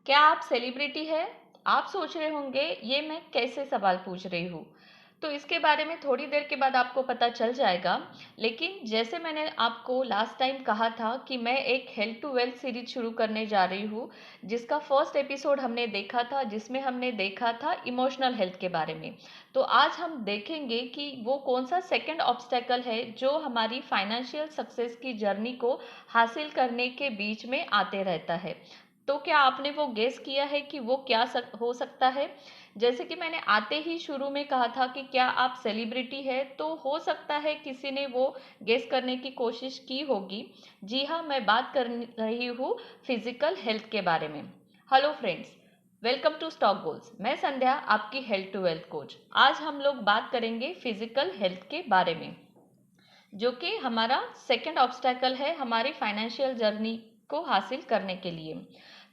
क्या आप सेलिब्रिटी हैं? आप सोच रहे होंगे ये मैं कैसे सवाल पूछ रही हूँ। तो इसके बारे में थोड़ी देर के बाद आपको पता चल जाएगा। लेकिन जैसे मैंने आपको लास्ट टाइम कहा था कि मैं एक हेल्थ टू वेल्थ सीरीज शुरू करने जा रही हूँ, जिसका फर्स्ट एपिसोड हमने देखा था, जिसमें हमने देखा था इमोशनल हेल्थ के बारे में। तो आज हम देखेंगे कि वो कौन सा सेकंड ऑब्स्टेकल है जो हमारी फाइनेंशियल सक्सेस की जर्नी को हासिल करने के बीच में आते रहता है। तो क्या आपने वो गेस किया है कि वो क्या हो सकता है? जैसे कि मैंने आते ही शुरू में कहा था कि क्या आप सेलिब्रिटी है, तो हो सकता है किसी ने वो गेस करने की कोशिश की होगी। जी हाँ, मैं बात कर रही हूँ फिजिकल हेल्थ के बारे में। Hello friends, welcome to stock goals. मैं संध्या, आपकी हेल्थ टू वेल्थ कोच। आज हम लोग बात करेंगे फिजिकल हेल्थ के बारे में, जो कि हमारा सेकंड ऑब्स्टेकल है हमारी फाइनेंशियल जर्नी को हासिल करने के लिए।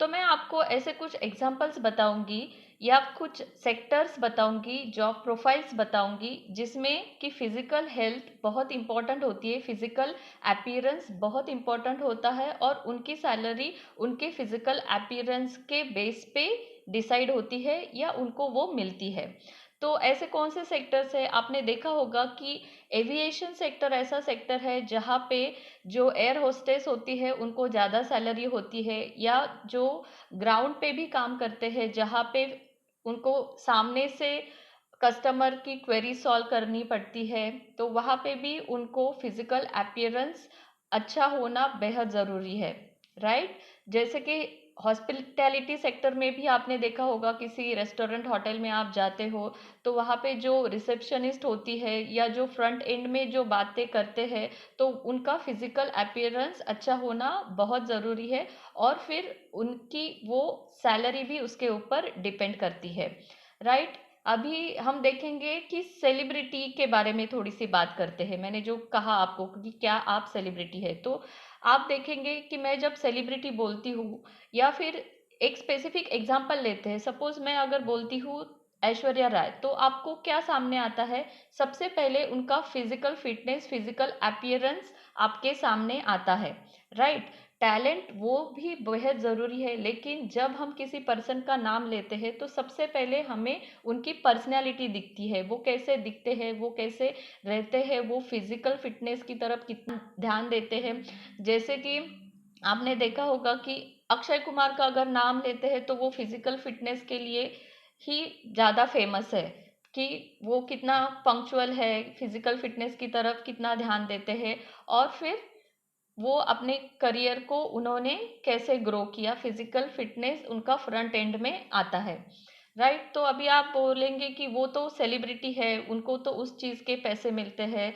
तो मैं आपको ऐसे कुछ एग्जांपल्स बताऊंगी या कुछ सेक्टर्स बताऊंगी, जॉब प्रोफाइल्स बताऊंगी, जिसमें कि फिजिकल हेल्थ बहुत इंपॉर्टेंट होती है, फिजिकल अपीयरेंस बहुत इंपॉर्टेंट होता है और उनकी सैलरी उनके फिजिकल अपीयरेंस के बेस पे डिसाइड होती है या उनको वो मिलती है। तो ऐसे कौन से सेक्टर्स है? आपने देखा होगा कि एविएशन सेक्टर ऐसा सेक्टर है जहाँ पे जो एयर होस्टेस होती है उनको ज़्यादा सैलरी होती है, या जो ग्राउंड पे भी काम करते हैं जहाँ पे उनको सामने से कस्टमर की क्वेरी सॉल्व करनी पड़ती है, तो वहाँ पे भी उनको फिजिकल अपीयरेंस अच्छा होना बेहद ज़रूरी है। राइट? जैसे कि हॉस्पिटैलिटी सेक्टर में भी आपने देखा होगा, किसी रेस्टोरेंट होटल में आप जाते हो तो वहाँ पे जो रिसेप्शनिस्ट होती है या जो फ्रंट एंड में जो बातें करते हैं, तो उनका फिजिकल अपीयरेंस अच्छा होना बहुत ज़रूरी है। और फिर उनकी वो सैलरी भी उसके ऊपर डिपेंड करती है। राइट? अभी हम देखेंगे कि सेलिब्रिटी के बारे में थोड़ी सी बात करते हैं। मैंने जो कहा आपको कि क्या आप सेलिब्रिटी है, तो आप देखेंगे कि मैं जब सेलिब्रिटी बोलती हूँ या फिर एक स्पेसिफिक एग्जांपल लेते हैं, सपोज मैं अगर बोलती हूँ ऐश्वर्या राय, तो आपको क्या सामने आता है? सबसे पहले उनका फिजिकल फिटनेस, फिजिकल अपीयरेंस आपके सामने आता है। राइट? टैलेंट वो भी बेहद ज़रूरी है, लेकिन जब हम किसी पर्सन का नाम लेते हैं तो सबसे पहले हमें उनकी पर्सनैलिटी दिखती है, वो कैसे दिखते हैं, वो कैसे रहते हैं, वो फिजिकल फिटनेस की तरफ कितना ध्यान देते हैं। जैसे कि आपने देखा होगा कि अक्षय कुमार का अगर नाम लेते हैं तो वो फिजिकल फिटनेस के लिए ही ज़्यादा फेमस है, कि वो कितना पंक्चुअल है, फिजिकल फिटनेस की तरफ कितना ध्यान देते हैं, और फिर वो अपने करियर को उन्होंने कैसे ग्रो किया, फिजिकल फिटनेस उनका फ्रंट एंड में आता है। राइट? तो अभी आप बोलेंगे कि वो तो सेलिब्रिटी है, उनको तो उस चीज़ के पैसे मिलते हैं,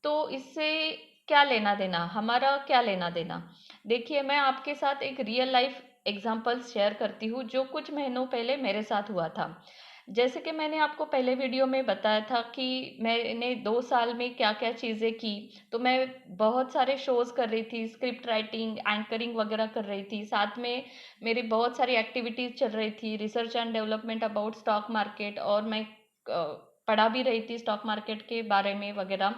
तो इससे क्या लेना देना, हमारा क्या लेना देना? देखिए, मैं आपके साथ एक रियल लाइफ एग्जांपल्स शेयर करती हूँ जो कुछ महीनों पहले मेरे साथ हुआ था। जैसे कि मैंने आपको पहले वीडियो में बताया था कि मैंने 2 साल में क्या क्या चीज़ें की। तो मैं बहुत सारे शोज़ कर रही थी, स्क्रिप्ट राइटिंग, एंकरिंग वगैरह कर रही थी, साथ में मेरी बहुत सारी एक्टिविटीज़ चल रही थी, research and development about stock market, और मैं पढ़ा भी रही थी स्टॉक मार्केट के बारे में वगैरह।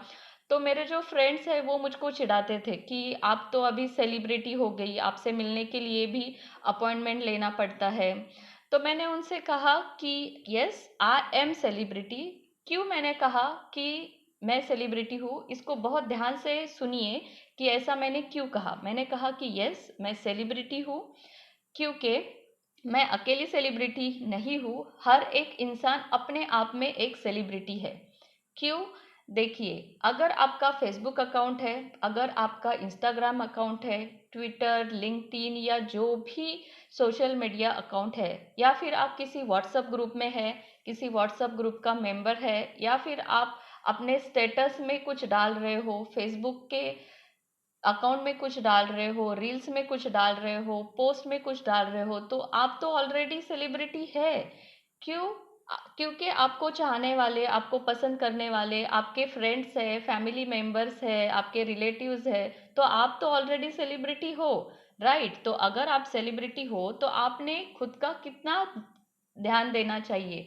तो मेरे जो फ्रेंड्स हैं वो मुझको चिढ़ाते थे कि आप तो अभी सेलिब्रिटी हो गई, आपसे मिलने के लिए भी अपॉइंटमेंट लेना पड़ता है। तो मैंने उनसे कहा कि यस, आई एम सेलिब्रिटी। क्यों मैंने कहा कि मैं सेलिब्रिटी हूँ, इसको बहुत ध्यान से सुनिए कि ऐसा मैंने क्यों कहा। मैंने कहा कि यस, मैं सेलिब्रिटी हूँ, क्योंकि मैं अकेली सेलिब्रिटी नहीं हूँ, हर एक इंसान अपने आप में एक सेलिब्रिटी है। क्यों? देखिए, अगर आपका फेसबुक अकाउंट है, अगर आपका इंस्टाग्राम अकाउंट है, ट्विटर, लिंक्डइन या जो भी सोशल मीडिया अकाउंट है, या फिर आप किसी व्हाट्सएप ग्रुप में है, किसी व्हाट्सएप ग्रुप का मेंबर है, या फिर आप अपने स्टेटस में कुछ डाल रहे हो, फेसबुक के अकाउंट में कुछ डाल रहे हो, रील्स में कुछ डाल रहे हो, पोस्ट में कुछ डाल रहे हो, तो आप तो ऑलरेडी सेलिब्रिटी है। क्यों? क्योंकि आपको चाहने वाले, आपको पसंद करने वाले आपके फ्रेंड्स है, फैमिली मेंबर्स है, आपके रिलेटिव्स है, तो आप तो ऑलरेडी सेलिब्रिटी हो। राइट? तो अगर आप सेलिब्रिटी हो तो आपने खुद का कितना ध्यान देना चाहिए।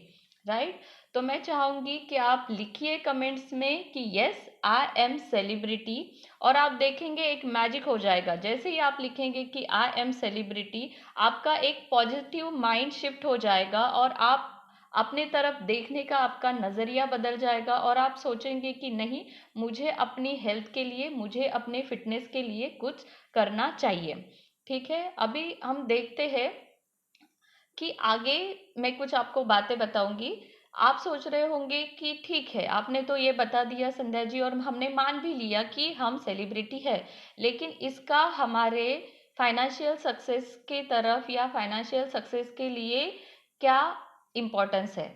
राइट? तो मैं चाहूँगी कि आप लिखिए कमेंट्स में कि यस आई एम सेलिब्रिटी, और आप देखेंगे एक मैजिक हो जाएगा। जैसे ही आप लिखेंगे कि आई एम सेलिब्रिटी, आपका एक पॉजिटिव माइंड शिफ्ट हो जाएगा और आप अपने तरफ देखने का आपका नज़रिया बदल जाएगा और आप सोचेंगे कि नहीं, मुझे अपनी हेल्थ के लिए, मुझे अपने फिटनेस के लिए कुछ करना चाहिए। ठीक है, अभी हम देखते हैं कि आगे मैं कुछ आपको बातें बताऊंगी। आप सोच रहे होंगे कि ठीक है, आपने तो ये बता दिया संध्या जी और हमने मान भी लिया कि हम सेलिब्रिटी है, लेकिन इसका हमारे फाइनेंशियल सक्सेस की तरफ या फाइनेंशियल सक्सेस के लिए क्या इम्पोर्टेंस है,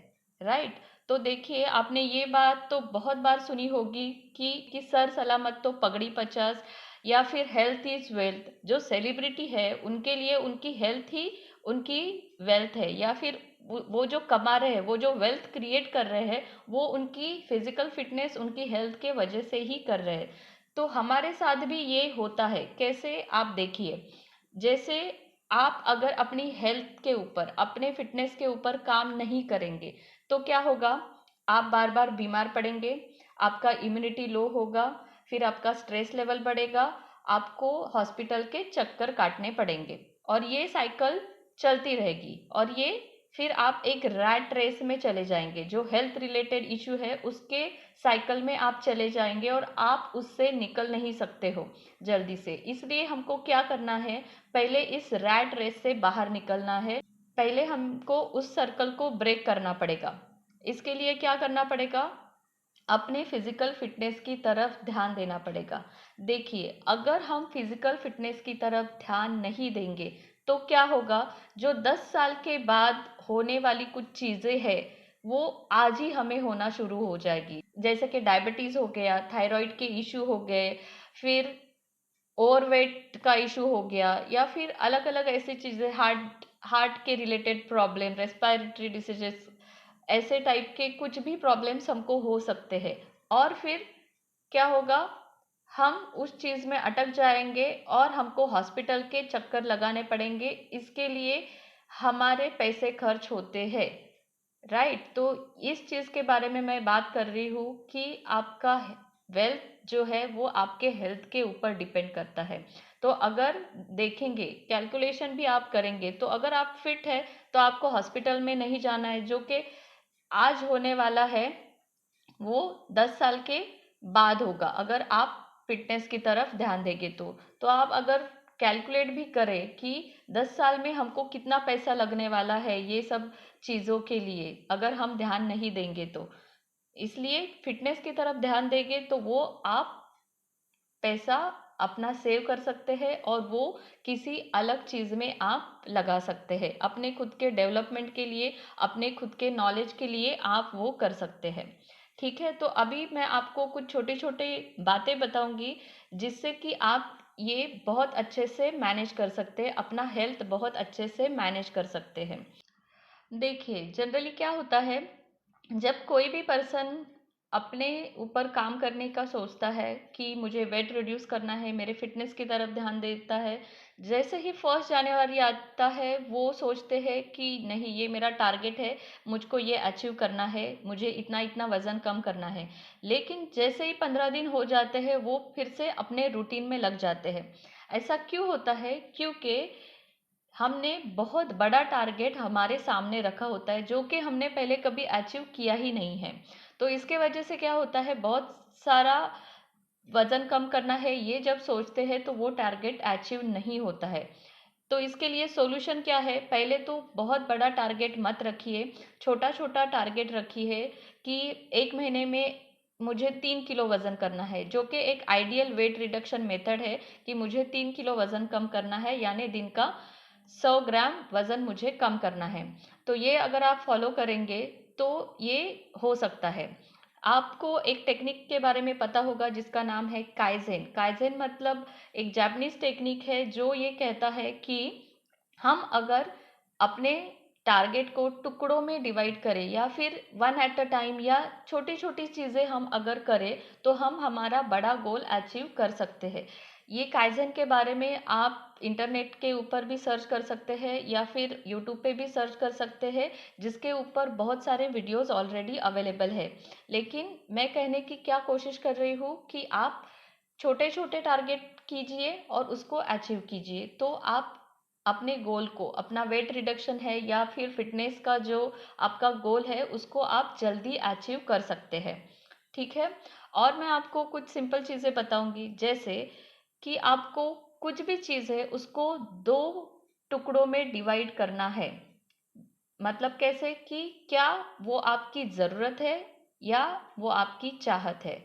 राइट? तो देखिए, आपने ये बात तो बहुत बार सुनी होगी कि सर सलामत तो पगड़ी 50, या फिर हेल्थ इज वेल्थ। जो सेलिब्रिटी है उनके लिए उनकी हेल्थ ही उनकी वेल्थ है, या फिर वो जो कमा रहे हैं, वो जो वेल्थ क्रिएट कर रहे हैं, वो उनकी फिजिकल फिटनेस, उनकी हेल्थ के वजह से ही कर रहे हैं। तो हमारे साथ भी ये होता है। कैसे? आप देखिए, जैसे आप अगर अपनी हेल्थ के ऊपर, अपने फिटनेस के ऊपर काम नहीं करेंगे तो क्या होगा? आप बार बार बीमार पड़ेंगे, आपका इम्यूनिटी लो होगा, फिर आपका स्ट्रेस लेवल बढ़ेगा, आपको हॉस्पिटल के चक्कर काटने पड़ेंगे और ये साइकिल चलती रहेगी। और ये फिर आप एक रैट रेस में चले जाएंगे, जो हेल्थ रिलेटेड इशू है उसके साइकिल में आप चले जाएंगे और आप उससे निकल नहीं सकते हो जल्दी से। इसलिए हमको क्या करना है? पहले इस रैट रेस से बाहर निकलना है। पहले हमको उस सर्कल को ब्रेक करना पड़ेगा। इसके लिए क्या करना पड़ेगा? अपने फिजिकल फिटनेस की तरफ ध्यान देना पड़ेगा। देखिए, अगर हम फिजिकल फिटनेस की तरफ ध्यान नहीं देंगे तो क्या होगा? जो 10 साल के बाद होने वाली कुछ चीज़ें हैं, वो आज ही हमें होना शुरू हो जाएगी। जैसे कि डायबिटीज़ हो गया, थायराइड के इश्यू हो गए, फिर ओवरवेट का इशू हो गया, या फिर अलग अलग ऐसी चीज़ें, हार्ट हार्ट के रिलेटेड प्रॉब्लम, रेस्पिरेटरी डिसीजेस, ऐसे टाइप के कुछ भी प्रॉब्लम्स हमको हो सकते हैं। और फिर क्या होगा? हम उस चीज़ में अटक जाएंगे और हमको हॉस्पिटल के चक्कर लगाने पड़ेंगे। इसके लिए हमारे पैसे खर्च होते हैं, राइट? तो इस चीज़ के बारे में मैं बात कर रही हूँ कि आपका वेल्थ जो है वो आपके हेल्थ के ऊपर डिपेंड करता है। तो अगर देखेंगे, कैलकुलेशन भी आप करेंगे, तो अगर आप फिट है तो आपको हॉस्पिटल में नहीं जाना है, जो कि आज होने वाला है वो 10 साल के बाद होगा अगर आप फिटनेस की तरफ ध्यान देंगे तो आप अगर कैलकुलेट भी करें कि 10 साल में हमको कितना पैसा लगने वाला है ये सब चीज़ों के लिए, अगर हम ध्यान नहीं देंगे तो। इसलिए फिटनेस की तरफ ध्यान देंगे तो वो आप पैसा अपना सेव कर सकते हैं और वो किसी अलग चीज़ में आप लगा सकते हैं। अपने खुद के डेवलपमेंट के लिए, अपने खुद के नॉलेज के लिए आप वो कर सकते हैं। ठीक है, तो अभी मैं आपको कुछ छोटे छोटे बातें बताऊंगी जिससे कि आप ये बहुत अच्छे से मैनेज कर सकते हैं, अपना हेल्थ बहुत अच्छे से मैनेज कर सकते हैं। देखिए, जनरली क्या होता है, जब कोई भी पर्सन अपने ऊपर काम करने का सोचता है कि मुझे वेट रिड्यूस करना है, मेरे फिटनेस की तरफ ध्यान देता है, जैसे ही 1 जनवरी आता है वो सोचते हैं कि नहीं, ये मेरा टारगेट है, मुझको ये अचीव करना है, मुझे इतना इतना वज़न कम करना है। लेकिन जैसे ही 15 दिन हो जाते हैं वो फिर से अपने रूटीन में लग जाते हैं। ऐसा क्यों होता है? क्योंकि हमने बहुत बड़ा टारगेट हमारे सामने रखा होता है जो कि हमने पहले कभी अचीव किया ही नहीं है। तो इसके वजह से क्या होता है, बहुत सारा वजन कम करना है ये जब सोचते हैं तो वो टारगेट अचीव नहीं होता है। तो इसके लिए सॉल्यूशन क्या है? पहले तो बहुत बड़ा टारगेट मत रखिए, छोटा छोटा टारगेट रखिए कि 1 महीने में मुझे 3 किलो वजन करना है, जो कि एक आइडियल वेट रिडक्शन मेथड है कि मुझे 3 किलो वजन कम करना है, यानी दिन का 100 ग्राम वजन मुझे कम करना है। तो ये अगर आप फॉलो करेंगे तो ये हो सकता है। आपको एक टेक्निक के बारे में पता होगा जिसका नाम है काइजेन। काइजेन मतलब एक जापानीज टेक्निक है जो ये कहता है कि हम अगर अपने टारगेट को टुकड़ों में डिवाइड करें या फिर वन एट अ टाइम, या छोटी छोटी चीज़ें हम अगर करें तो हम हमारा बड़ा गोल अचीव कर सकते हैं। ये काइज़न के बारे में आप इंटरनेट के ऊपर भी सर्च कर सकते हैं या फिर यूट्यूब पे भी सर्च कर सकते हैं, जिसके ऊपर बहुत सारे वीडियोस ऑलरेडी अवेलेबल है। लेकिन मैं कहने की क्या कोशिश कर रही हूँ कि आप छोटे-छोटे टारगेट कीजिए और उसको अचीव कीजिए। तो आप अपने गोल को, अपना वेट रिडक्शन है या फिर फिटनेस का जो आपका गोल है, उसको आप जल्दी अचीव कर सकते हैं। ठीक है? और मैं आपको कुछ सिंपल चीज़ें बताऊँगी, जैसे कि आपको कुछ भी चीज़ है उसको 2 टुकड़ों में डिवाइड करना है। मतलब कैसे कि क्या वो आपकी ज़रूरत है या वो आपकी चाहत है।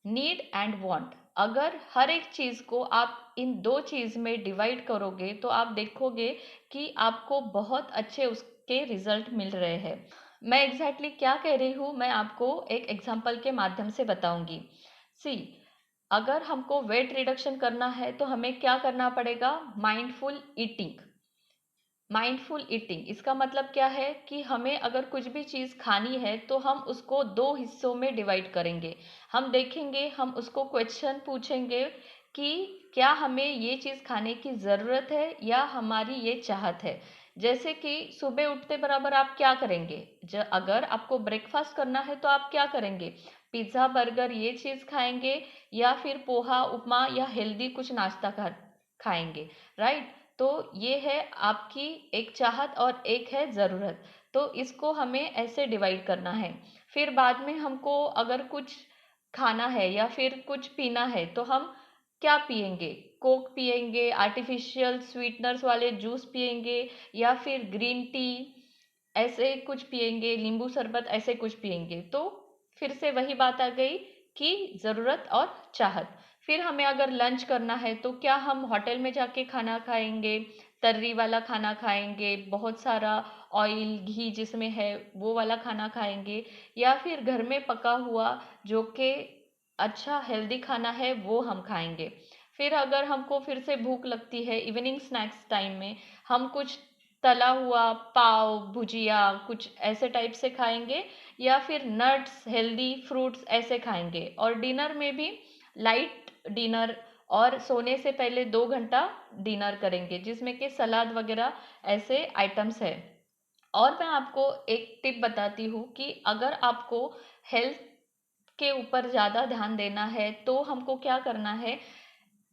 नीड एंड वांट, अगर हर एक चीज़ को आप इन 2 चीज़ में डिवाइड करोगे तो आप देखोगे कि आपको बहुत अच्छे उसके रिजल्ट मिल रहे हैं। मैं एग्जैक्टली क्या कह रही हूँ, मैं आपको एक एग्जांपल के माध्यम से बताऊंगी। सी, अगर हमको वेट रिडक्शन करना है तो हमें क्या करना पड़ेगा? Mindful eating. माइंडफुल ईटिंग इसका मतलब क्या है कि हमें अगर कुछ भी चीज़ खानी है तो हम उसको 2 हिस्सों में डिवाइड करेंगे। हम देखेंगे, हम उसको क्वेश्चन पूछेंगे कि क्या हमें ये चीज़ खाने की ज़रूरत है या हमारी ये चाहत है। जैसे कि सुबह उठते बराबर आप क्या करेंगे? अगर आपको ब्रेकफास्ट करना है तो आप क्या करेंगे? पिज़्ज़ा, बर्गर ये चीज़ खाएंगे या फिर पोहा, उपमा या हेल्दी कुछ नाश्ता खाएंगे, राइट? तो ये है आपकी एक चाहत और एक है ज़रूरत। तो इसको हमें ऐसे डिवाइड करना है। फिर बाद में हमको अगर कुछ खाना है या फिर कुछ पीना है तो हम क्या पिएंगे? कोक पिएंगे, आर्टिफिशियल स्वीटनर्स वाले जूस पिएंगे या फिर ग्रीन टी ऐसे कुछ पिएंगे, नींबू शरबत ऐसे कुछ पिएंगे। तो फिर से वही बात आ गई कि ज़रूरत और चाहत। फिर हमें अगर लंच करना है तो क्या हम होटल में जाके खाना खाएंगे, तर्री वाला खाना खाएंगे, बहुत सारा ऑयल घी जिसमें है वो वाला खाना खाएंगे, या फिर घर में पका हुआ जो कि अच्छा हेल्दी खाना है वो हम खाएंगे। फिर अगर हमको फिर से भूख लगती है इवनिंग स्नैक्स टाइम में, हम कुछ तला हुआ पाव, भुजिया कुछ ऐसे टाइप से खाएंगे या फिर नट्स, हेल्दी फ्रूट्स ऐसे खाएंगे। और डिनर में भी लाइट डिनर, और सोने से पहले 2 घंटा डिनर करेंगे जिसमें कि सलाद वगैरह ऐसे आइटम्स है। और मैं आपको एक टिप बताती हूँ कि अगर आपको हेल्थ के ऊपर ज़्यादा ध्यान देना है तो हमको क्या करना है?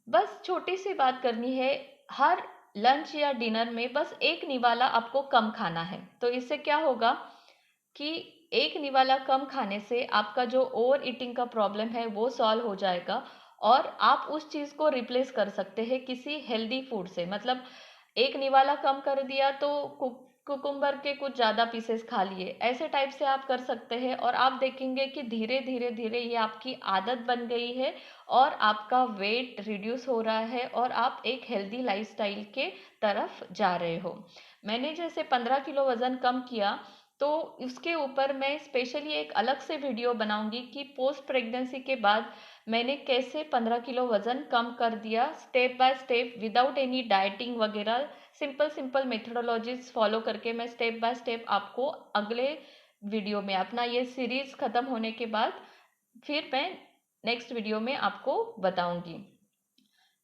बस छोटी सी बात करनी है। हर लंच या डिनर में बस एक निवाला आपको कम खाना है। तो इससे क्या होगा कि एक निवाला कम खाने से आपका जो ओवर ईटिंग का प्रॉब्लम है वो सॉल्व हो जाएगा और आप उस चीज़ को रिप्लेस कर सकते हैं किसी हेल्दी फूड से। मतलब एक निवाला कम कर दिया तो कुकुम्बर के कुछ ज़्यादा पीसेस खा लिए, ऐसे टाइप से आप कर सकते हैं। और आप देखेंगे कि धीरे धीरे धीरे ये आपकी आदत बन गई है और आपका वेट रिड्यूस हो रहा है और आप एक हेल्दी लाइफस्टाइल के तरफ जा रहे हो। मैंने जैसे 15 किलो वज़न कम किया, तो इसके ऊपर मैं स्पेशली एक अलग से वीडियो बनाऊंगी कि पोस्ट प्रेगनेंसी के बाद मैंने कैसे 15 किलो वज़न कम कर दिया, step by step, without any dieting वगैरह। सिंपल सिंपल मेथडोलॉजीज फॉलो करके मैं स्टेप बाय स्टेप आपको अगले वीडियो में, अपना ये सीरीज ख़त्म होने के बाद फिर मैं नेक्स्ट वीडियो में आपको बताऊंगी।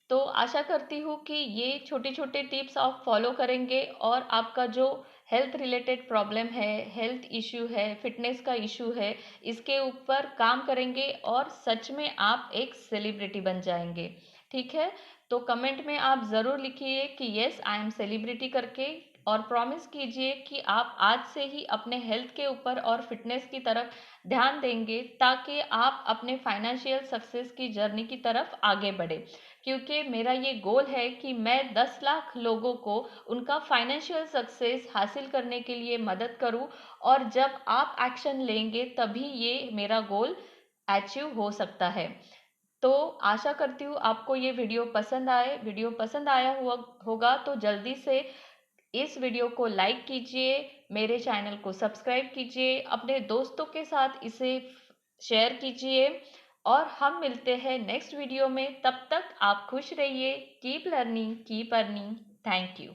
तो आशा करती हूँ कि ये छोटे छोटे टिप्स आप फॉलो करेंगे और आपका जो हेल्थ रिलेटेड प्रॉब्लम है, हेल्थ इश्यू है, फिटनेस का इश्यू है, इसके ऊपर काम करेंगे और सच में आप एक सेलिब्रिटी बन जाएंगे। ठीक है? तो कमेंट में आप ज़रूर लिखिए कि यस आई एम सेलिब्रिटी करके, और प्रॉमिस कीजिए कि आप आज से ही अपने हेल्थ के ऊपर और फिटनेस की तरफ ध्यान देंगे ताकि आप अपने फाइनेंशियल सक्सेस की जर्नी की तरफ आगे बढ़े। क्योंकि मेरा ये गोल है कि मैं 10 लाख लोगों को उनका फाइनेंशियल सक्सेस हासिल करने के लिए मदद करूं, और जब आप एक्शन लेंगे तभी ये मेरा गोल अचीव हो सकता है। तो आशा करती हूँ आपको ये वीडियो पसंद आए। वीडियो पसंद आया हुआ होगा तो जल्दी से इस वीडियो को लाइक कीजिए, मेरे चैनल को सब्सक्राइब कीजिए, अपने दोस्तों के साथ इसे शेयर कीजिए, और हम मिलते हैं नेक्स्ट वीडियो में। तब तक आप खुश रहिए। Keep learning, keep earning. Thank you.